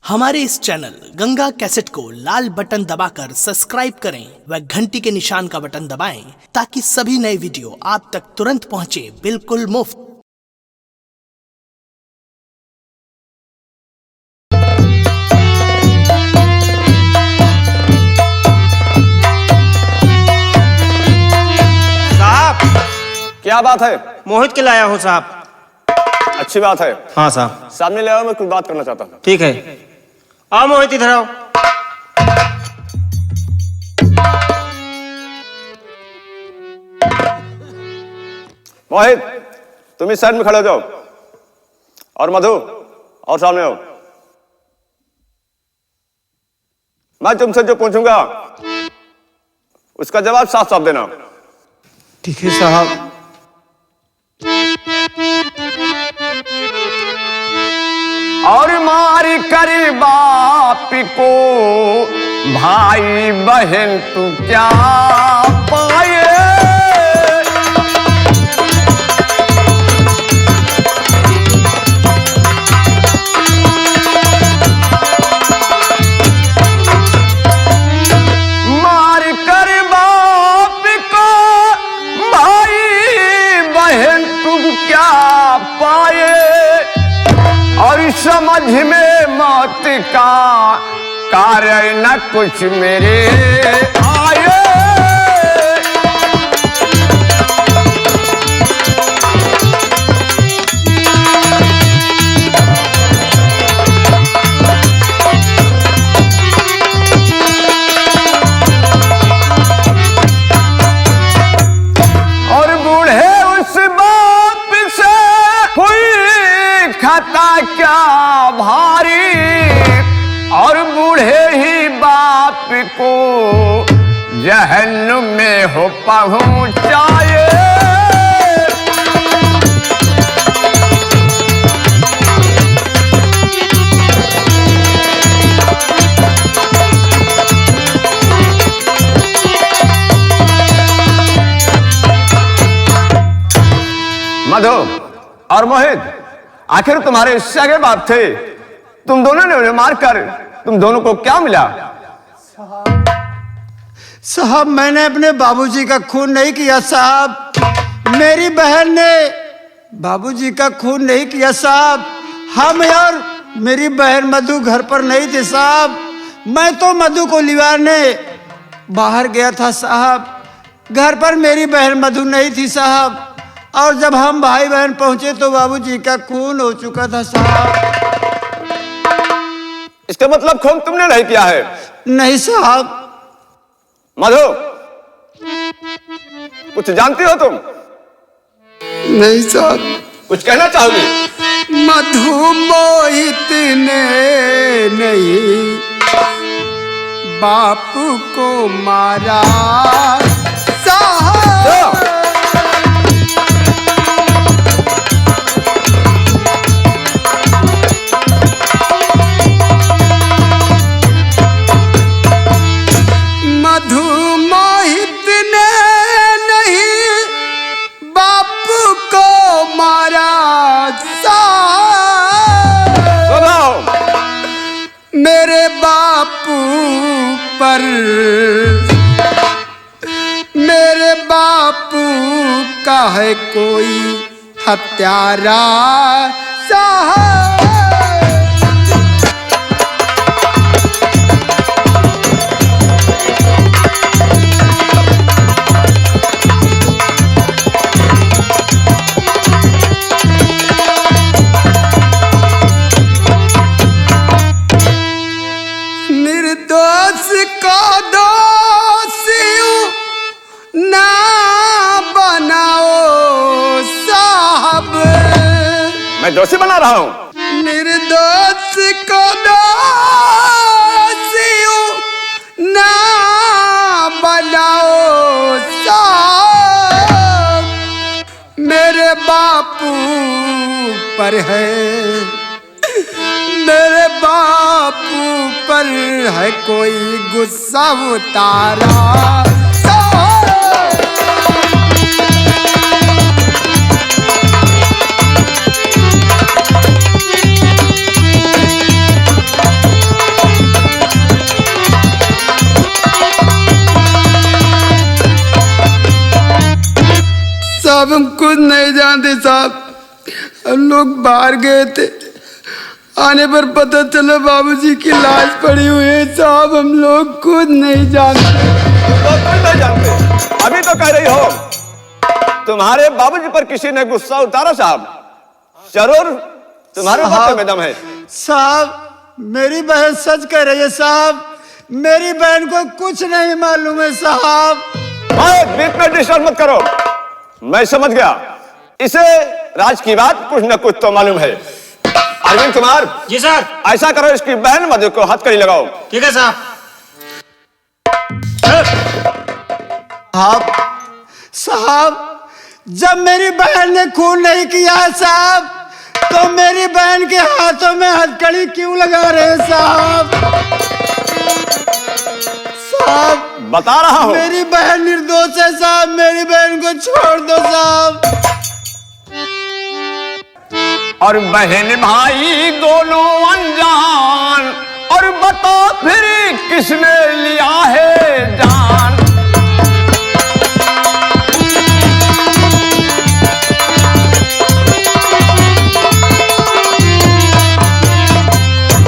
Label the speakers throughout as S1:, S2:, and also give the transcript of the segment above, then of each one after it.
S1: हमारे इस channel Ganga cassette को लाल बटन दबाकर सब्सक्राइब करें व घंटी के निशान का बटन दबाएं ताकि सभी नए वीडियो आप तक तुरंत पहुंचे बिल्कुल मुफ्त।
S2: साहब
S3: क्या बात है?
S2: मोहित के लाया हूँ साहब।
S3: अच्छी बात है।
S2: हाँ साहब।
S3: सामने ले आओ, मैं कुछ बात करना चाहता हूँ।
S2: ठीक है, आओ मोहित इधर आओ।
S3: मोहित, तुम इस साइड में खड़े हो जाओ और मधु और सामने आओ। मैं तुमसे जो पूछूंगा उसका जवाब साफ साफ देना।
S2: ठीक है साहब।
S3: और मारी कर बाप को भाई बहन तू क्या पाए? मार कर बाप को भाई बहन तू क्या पाए? और समझ में मौत का कार्य न कुछ मेरे आए। और बूढ़े उस बाप से हुई खता क्या भारी? और बूढ़े ही बाप को जहन्नुम में हो पहुंचाए। मधु और मोहित, आखिर तुम्हारे सगे बाप थे, तुम दोनों ने उन्हें मारकर तुम दोनों को क्या मिला?
S4: साहब मैंने अपने बाबूजी का खून नहीं किया साहब। मेरी बहन ने बाबूजी का खून नहीं किया साहब। हम और मेरी बहन मधु घर पर नहीं थे साहब। मैं तो मधु को लिवाने बाहर गया था साहब। घर पर मेरी बहन मधु नहीं थी साहब। और जब हम भाई बहन पहुंचे तो बाबूजी का खून हो चुका था साहब।
S3: इसका मतलब खून तुमने नहीं किया है?
S4: नहीं साहब।
S3: मधु, कुछ जानती हो तुम?
S4: नहीं साहब।
S3: कुछ कहना चाहोगी?
S4: मधु मोहित ने नहीं बाप को मारा साहब। मधु मोहित ने नहीं बाप को मारा साहब। मेरे बापू पर मेरे बापू का है कोई हत्यारा साहब। निर्दोष को दोषी ना बनाओ साहब।
S3: मैं दोषी बना रहा हूं?
S4: निर्दोष को दोषी ना बनाओ साहब। मेरे बापू पर है मेरे बापू पर है कोई गुस्सा उतारा साहब हम खुद नहीं जानते साहब। हम लोग बाहर गए थे, आने पर पता चला बाबूजी की लाश पड़ी हुई है साहब। हम लोग खुद नहीं जानते।
S3: तो तुम नहीं जानते, अभी तो कह रही हो तुम्हारे बाबूजी पर किसी ने गुस्सा उतारा साहब। जरूर तुम्हारे बात में दम है।
S4: साहब मेरी बहन सच कह रही है साहब, मेरी बहन को कुछ नहीं मालूम है साहब।
S3: बीच में डिस्टर्ब मत करो, मैं समझ गया। इसे राज की बात कुछ न कुछ तो मालूम है। अरविंद कुमार
S2: जी सर।
S3: ऐसा करो, इसकी बहन मधु को हथकड़ी लगाओ।
S2: ठीक है साहब।
S4: आप साहब जब मेरी बहन ने खून नहीं किया है साहब, तो मेरी बहन के हाथों में हथकड़ी क्यों लगा रहे हैं साहब? साहब
S3: बता रहा हूं,
S4: मेरी बहन निर्दोष है साहब, मेरी बहन को छोड़ दो साहब।
S3: और बहन भाई दोनों अनजान, और बता फिर किसने लिया है जान।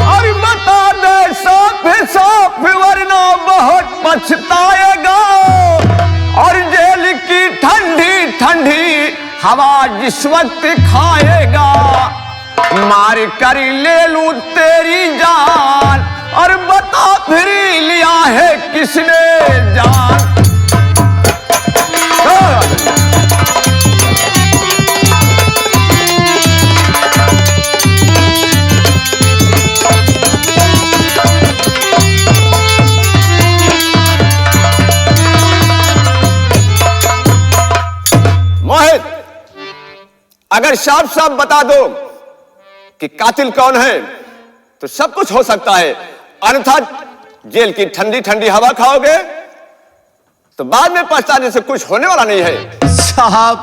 S3: और बता दे साफ साफ, वरना बहुत पछताएगा। और जेल की ठंडी ठंडी हवा जिस वक्त खाएगा, मार कर ले लूं तेरी जान। और बता फिर लिया है किसने जान। मोहित, अगर साफ साफ बता दो कि कातिल कौन है तो सब कुछ हो सकता है, अन्यथा जेल की ठंडी ठंडी हवा खाओगे तो बाद में पछताने से कुछ होने वाला नहीं है।
S4: साहब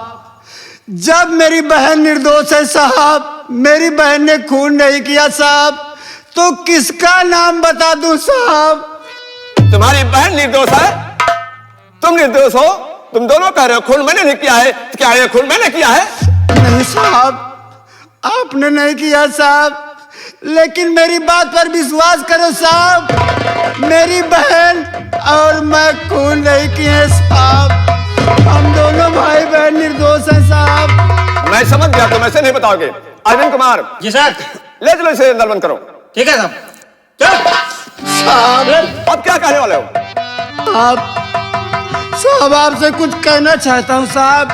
S4: जब मेरी बहन निर्दोष है साहब, मेरी बहन ने खून नहीं किया साहब, तो किसका नाम बता दूं साहब?
S3: तुम्हारी बहन निर्दोष है, तुम निर्दोष हो। तुम दोनों कह रहे हो खून मैंने नहीं किया है, तो क्या ये खून मैंने किया है?
S4: नहीं साहब, आपने नहीं किया साहब, लेकिन मेरी बात पर विश्वास करो साहब, मेरी बहन और मैं खून नहीं किए साहब। हम दोनों भाई बहन निर्दोष हैं साहब।
S3: मैं समझ गया, तुम ऐसे नहीं बताओगे। अरविंद कुमार
S2: जी सर।
S3: ले चलो इसे अंदर बंद करो।
S2: ठीक है साहब। चलो
S4: साहब
S3: अब क्या कहने वाले हो?
S4: साहब आपसे कुछ कहना चाहता हूँ साहब।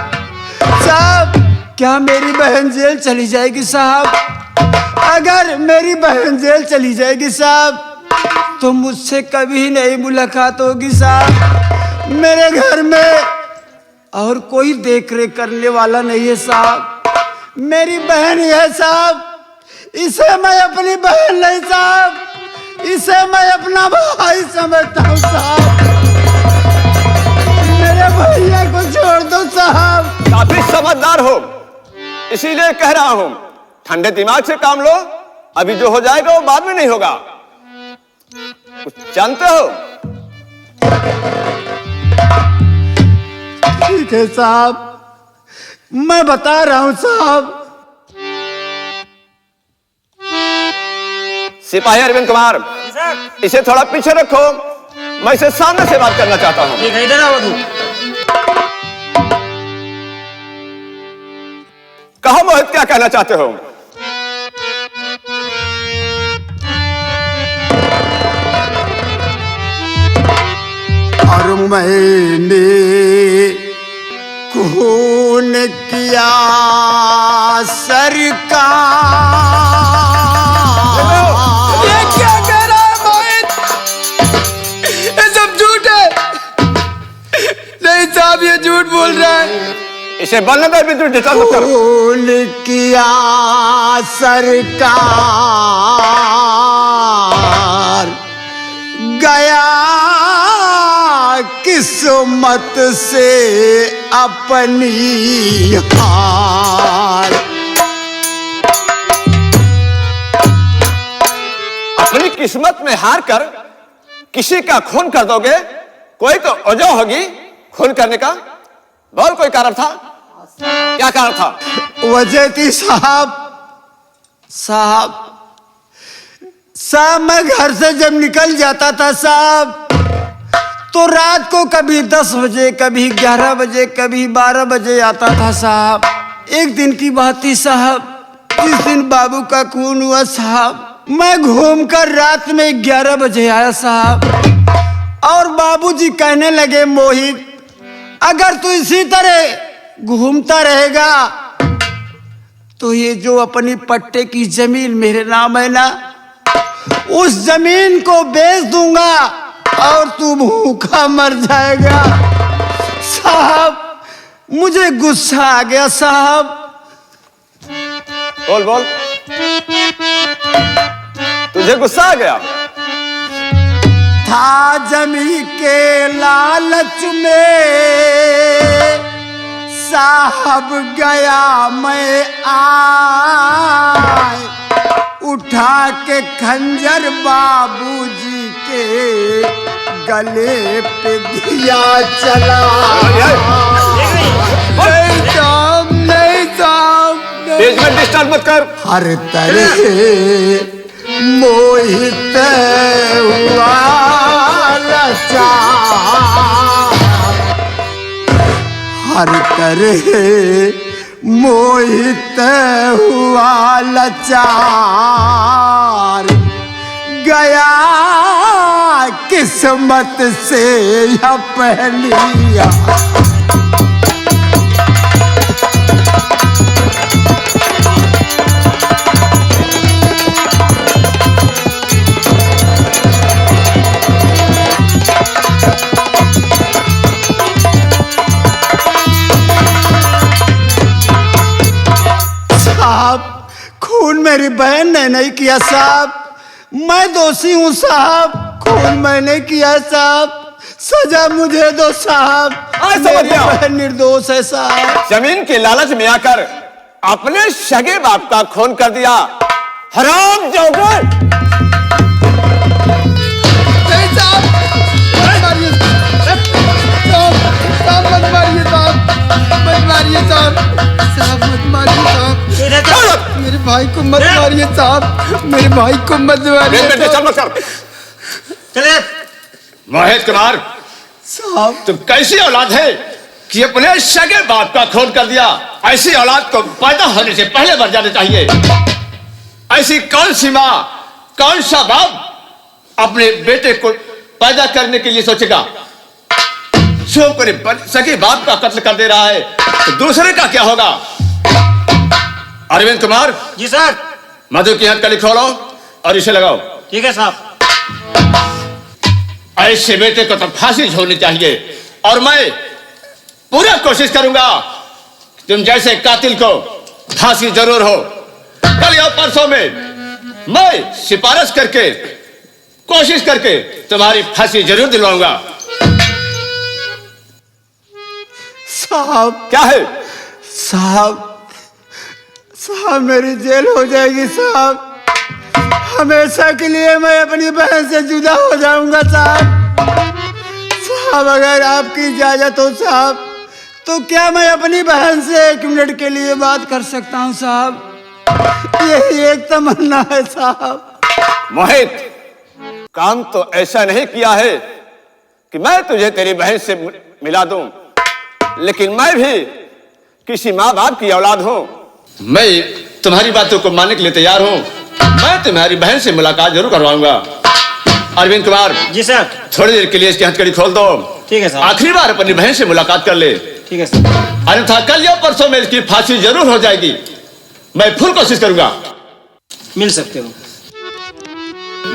S4: साहब क्या मेरी बहन जेल चली जाएगी साहब? अगर मेरी बहन जेल चली जाएगी साहब तो मुझसे कभी नहीं मुलाकात होगी साहब। मेरे घर में और कोई देख रेख करने वाला नहीं है साहब, मेरी बहन ही है साहब। इसे मैं अपनी बहन नहीं साहब, इसे मैं अपना भाई समझता हूँ साहब। मेरे भैया को छोड़ दो साहब।
S3: काफी समझदार हो, इसीलिए कह रहा हूं ठंडे दिमाग से काम लो। अभी जो हो जाएगा वो बाद में नहीं होगा, कुछ जानते हो?
S4: ठीक है साहब, मैं बता रहा हूं साहब।
S3: सिपाही अरविंद कुमार इसे थोड़ा पीछे रखो, मैं इसे सामने से बात करना चाहता हूं।
S2: ठीक है, इधर आओ तू।
S3: कहो मोहित, क्या कहना चाहते हो?
S4: और मैंने खून किया सरकार। ये क्या कह रहा है मोहित? ये सब झूठ है। नहीं साहब ये झूठ बोल रहा है।
S3: इसे बोलने दो, भी डिस्टर्ब मत करो।
S4: खून किया सरकार, गया किस्मत से अपनी हार।
S3: अपनी किस्मत में हार कर किसी का खून कर दोगे? कोई तो वजह होगी खून करने का, बहुत कोई कारण था। क्या कारण था?
S4: वजह थी साहब मैं घर से जब निकल जाता था साहब, तो रात को कभी 10 बजे, कभी 11 बजे, कभी 12 बजे आता था साहब। एक दिन की बात थी साहब, जिस दिन बाबू का खून हुआ साहब, मैं घूमकर रात में 11 बजे आया साहब, और बाबूजी कहने लगे, मोहित अगर तू इसी तरह घूमता रहेगा तो ये जो अपनी पट्टे की जमीन मेरे नाम है ना, उस जमीन को बेच दूंगा और तू भूखा मर जाएगा। साहब मुझे गुस्सा आ गया साहब।
S3: बोल बोल, तुझे गुस्सा आ गया?
S4: था जमी के लालच में साहब गया मैं आए, उठा के खंजर बाबूजी के गले पे दिया चला। नहीं साहब
S3: तेज में डिस्टर्ब मत कर।
S4: हर तरह मोहित हुआ लाचार, हर तरह मोहित हुआ लाचार, गया किस्मत से यह पहलिया। खून मेरी बहन ने नहीं किया साहब, मैं दोषी हूँ साहब, खून मैंने किया साहब, सजा मुझे दो साहब, मेरी बहन निर्दोष है साहब।
S3: जमीन के लालच में आकर अपने सगे बाप का खून कर दिया, हराम जाओगे।
S4: मेरे भाई को मत मारिए साहब, मेरे भाई को मत मारिए।
S2: चले
S3: मोहित कुमार
S4: साहब,
S3: तुम कैसी औलाद है कि अपने सगे बाप का खून कर दिया? ऐसी औलाद को पैदा होने से पहले मर जाना चाहिए। ऐसी कौन सी माँ, कौन सा बाप अपने बेटे को पैदा करने के लिए सोचेगा? जो अपने सगे बाप का कत्ल कर दे रहा है तो दूसरे का क्या होगा? अरविंद कुमार।
S2: जी सर।
S3: मधु की हथकड़ी खोलो और इसे लगाओ।
S2: ठीक है साहब।
S3: ऐसे बेटे को तो फांसी होनी चाहिए, और मैं पूरा कोशिश करूंगा तुम जैसे कातिल को फांसी जरूर हो। कल या परसों में मैं सिफारिश करके, कोशिश करके तुम्हारी फांसी जरूर दिलवाऊंगा।
S4: साहब।
S3: क्या है?
S4: साहब मेरी जेल हो जाएगी साहब, हमेशा के लिए मैं अपनी बहन से जुदा हो जाऊंगा साहब। अगर आपकी इजाजत हो साहब, तो क्या मैं अपनी बहन से 1 मिनट के लिए बात कर सकता हूं साहब? यही एक तमन्ना है साहब।
S3: मोहित, काम तो ऐसा नहीं किया है कि मैं तुझे तेरी बहन से मिला दूं, लेकिन मैं भी किसी माँ बाप की औलाद हूं। मैं तुम्हारी बातों को मानने के लिए तैयार हूं। मैं तुम्हारी बहन से मुलाकात जरूर करवाऊंगा। अरविंद कुमार।
S2: जी सर।
S3: थोड़ी देर के लिए इसकी हथकड़ी खोल दो।
S2: ठीक है सर।
S3: आखिरी बार अपनी बहन से मुलाकात कर ले।
S2: ठीक है सर।
S3: अन्यथा कल या परसों में इसकी फांसी जरूर हो जाएगी। मैं फुल कोशिश करूंगा।
S2: मिल सकते हो।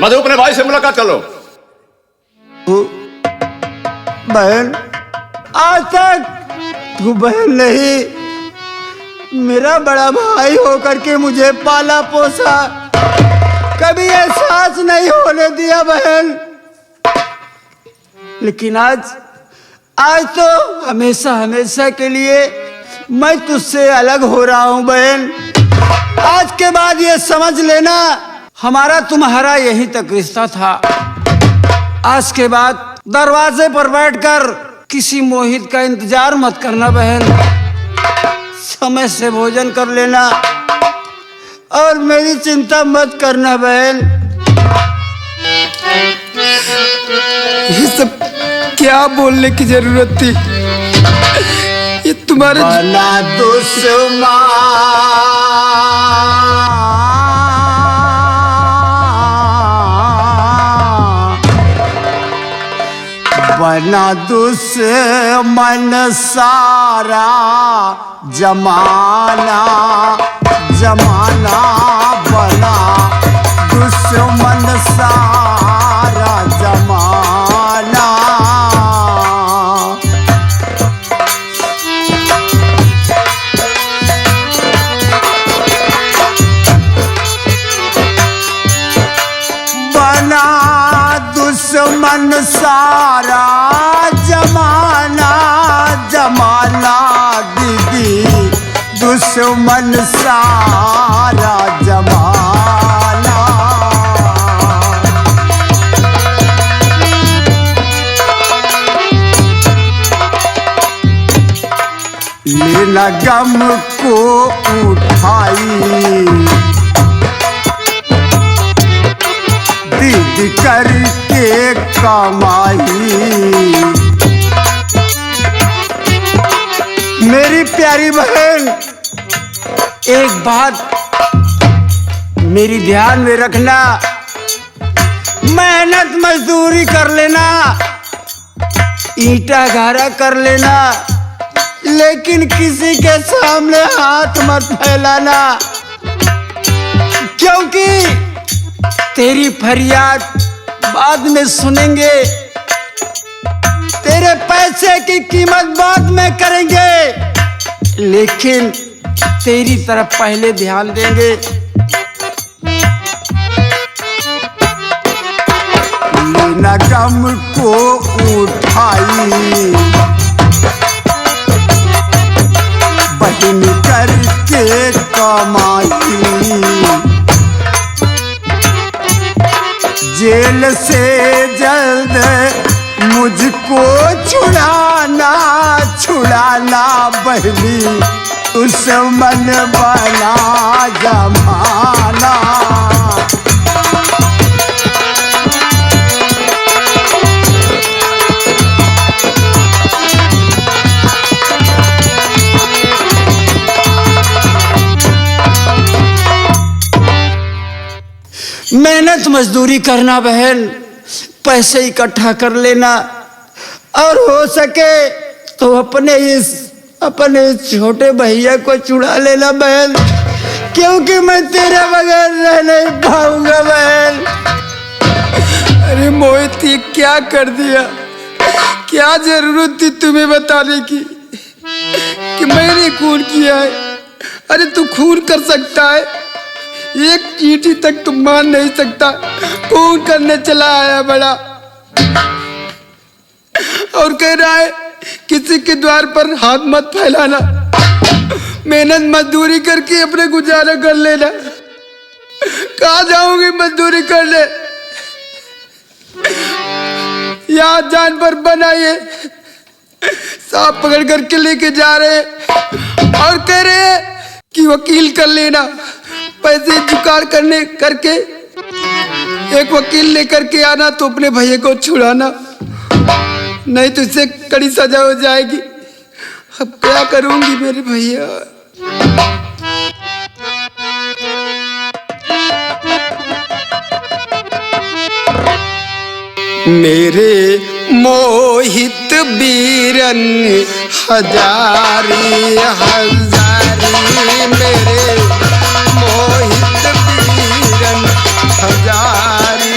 S3: मधु, अपने भाई से मुलाकात कर लो।
S4: बहन, आज तक तू बहन नहीं, मेरा बड़ा भाई होकर के मुझे पाला पोसा, कभी एहसास नहीं होने दिया बहन। लेकिन आज तो हमेशा हमेशा के लिए मैं तुझसे अलग हो रहा हूं बहन। आज के बाद ये समझ लेना, हमारा तुम्हारा यहीं तक रिश्ता था। आज के बाद दरवाजे पर बैठकर किसी मोहित का इंतजार मत करना बहन। समय से भोजन कर लेना और मेरी चिंता मत करना बहन।
S5: ये सब क्या बोलने की जरूरत थी? ये तुम्हारे
S4: बना बना दुश्मन सारा जमाना, जमाना बना दुश्मन सारा जमाना। बना दुश्मन सारा जमाना, जमाना दीदी दुश्मन सारा जमाना। लेना गम को उठाई दीदी करके कमाई। मेरी प्यारी बहन एक बात मेरी ध्यान में रखना, मेहनत मजदूरी कर लेना, ईंटा गारा कर लेना, लेकिन किसी के सामने हाथ मत फैलाना, क्योंकि तेरी फरियाद बाद में सुनेंगे, तेरे पैसे की कीमत बाद में करेंगे, लेकिन तेरी तरफ पहले ध्यान देंगे। लेना गम को उठाई बहन करके कमाई। जेल से जल्द मुझको छुड़ाना, छुड़ाना बहनी दुश्मन बना जमाना। मेहनत मजदूरी करना बहन, पैसे इकट्ठा कर लेना, और हो सके तो अपने छोटे भैया को छुड़ा लेना बहन, क्योंकि मैं तेरे बगैर रह नहीं पाऊंगा बहन।
S5: अरे मोहित, ये क्या कर दिया? क्या जरूरत थी तुम्हें बताने की कि मैंने खून किया है? अरे तू खून कर सकता है, एक चींटी तक तुम मान नहीं सकता, खून करने चला आया बड़ा, और कह रहा है किसी के द्वार पर हाथ मत फैलाना, मेहनत मजदूरी करके अपने गुजारा कर लेना। कहाँ जाऊंगी मजदूरी करने? यहाँ जानवर बनाइए, सांप पकड़ करके लेके जा रहे हैं और कह रहे हैं कि वकील कर लेना, पैसे जुगाड़ करने करके एक वकील लेकर के आना तो अपने भैया को छुड़ाना, नहीं तो इससे कड़ी सजा हो जाएगी। अब क्या करूंगी मेरे भैया? मेरे मोहित बीरन हजारी हजारी, मेरे मोहित बीरन हजारी।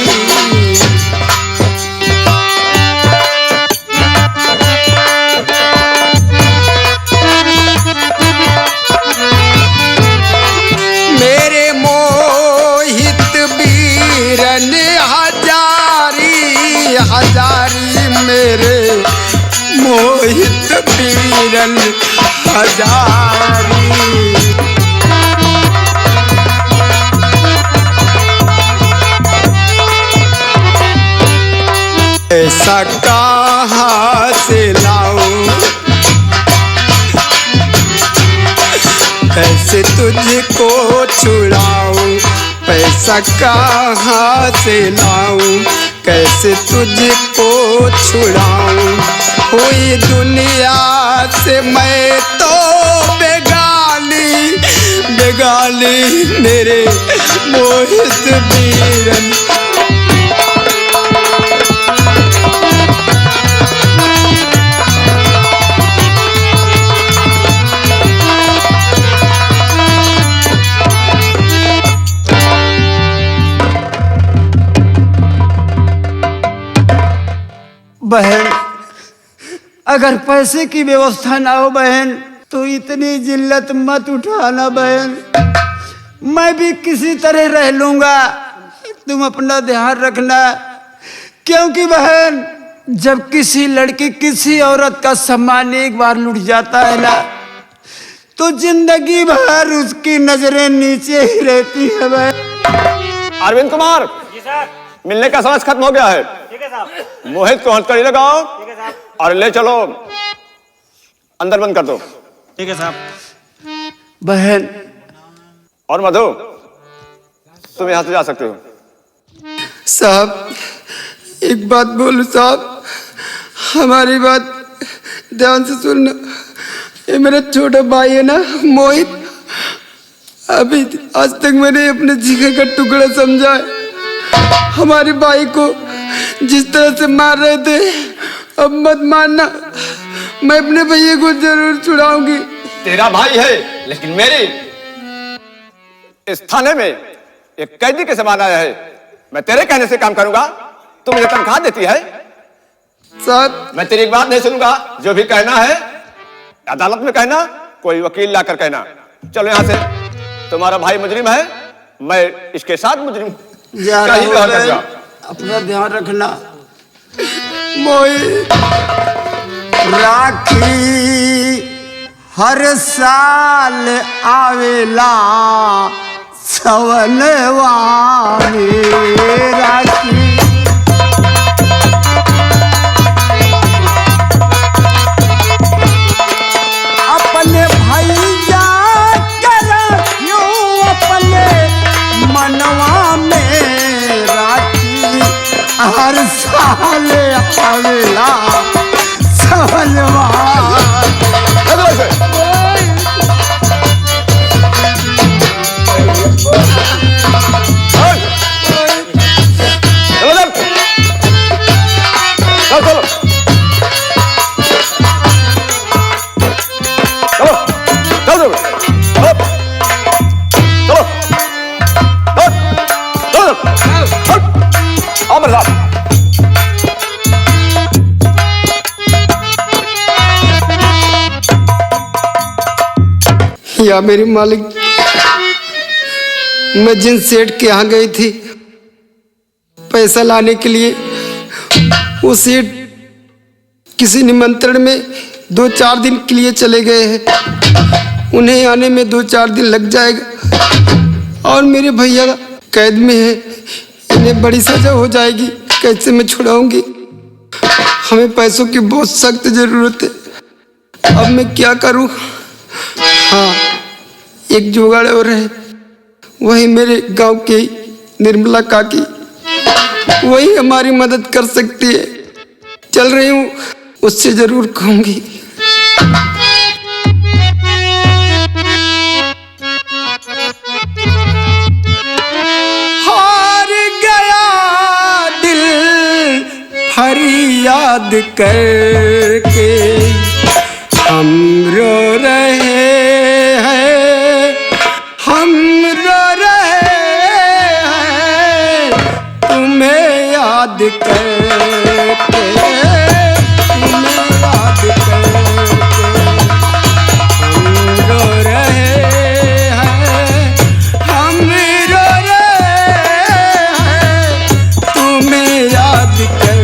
S5: मेरे मोहित बीरन हजारी हजारी, मेरे मोहित बीरन हजारी। ऐसा कहाँ से लाऊं कैसे तुझको छुड़ाऊं, पैसा कहाँ से लाऊं, कैसे तुझको छुड़ाऊं। हुई दुनिया से मैं तो बेगानी, बेगानी मेरे मोहित बीरन।
S4: बहन, अगर पैसे की व्यवस्था ना हो बहन तो इतनी जिल्लत मत उठाना बहन। मैं भी किसी तरह रह लूंगा, तुम अपना ध्यान रखना। क्योंकि बहन, जब किसी लड़की किसी औरत का सम्मान एक बार लुट जाता है ना, तो जिंदगी भर उसकी नजरें नीचे ही रहती है बहन।
S3: अरविंद कुमार, मिलने का समय खत्म हो गया है।
S2: ठीक है साहब।
S3: मोहित को हथकड़ी लगाओ
S2: ठीक है साहब।
S3: और ले चलो अंदर, बंद कर दो।
S2: ठीक है साहब।
S4: बहन
S3: और मधु, तुम यहां से जा सकते हो।
S5: साहब एक बात बोलूं साहब, हमारी बात ध्यान से सुनना। ये मेरा छोटा भाई है ना मोहित, अभी आज तक मैंने अपने जिगर का टुकड़ा समझा है। हमारे भाई को जिस तरह से मार रहे थे अब मत मारना, मैं अपने भैया को जरूर छुड़ाऊंगी।
S3: तेरा भाई है, लेकिन मेरी इस थाने में एक कैदी के समान आया है। मैं तेरे कहने से काम करूंगा? तू मुझे तनख्वाह देती है?
S5: साहब
S3: मैं तेरी एक बात नहीं सुनूंगा। जो भी कहना है अदालत में कहना, कोई वकील लाकर कहना। चलो यहां से। तुम्हारा भाई मुजरिम है, मैं इसके साथ मुजरिम
S4: जा
S3: का ही व्यवहार
S4: रहा
S3: करूंगा।
S4: हूं, अपना ध्यान रखना।
S5: मोहित
S4: राखी हर साल आवेला सवनवा में राखी। अपने भैया के राखियों अपने मनवा में राखी हर साल आवेला सवनवा।
S5: या मेरी मालिक, मैं जिन सेठ के यहाँ गई थी पैसा लाने के लिए, वो सेठ किसी निमंत्रण में 2-4 दिन के लिए चले गए हैं। उन्हें आने में 2-4 दिन लग जाएगा और मेरे भैया कैद में है, इन्हें बड़ी सजा हो जाएगी। कैसे मैं छुड़ाऊंगी? हमें पैसों की बहुत सख्त जरूरत है। अब मैं क्या करूं? हाँ, एक जुगाड़ और है, वही मेरे गांव की निर्मला काकी, वही हमारी मदद कर सकती है। चल रही हूँ, उससे जरूर कहूंगी।
S4: हार गया दिल फरियाद करके, हम रो रहे हैं, हम रो रहे हैं तुम्हें याद करके, तुम्हें याद करके। हम रो रहे हैं, हम रो रहे हैं तुम्हें याद करके।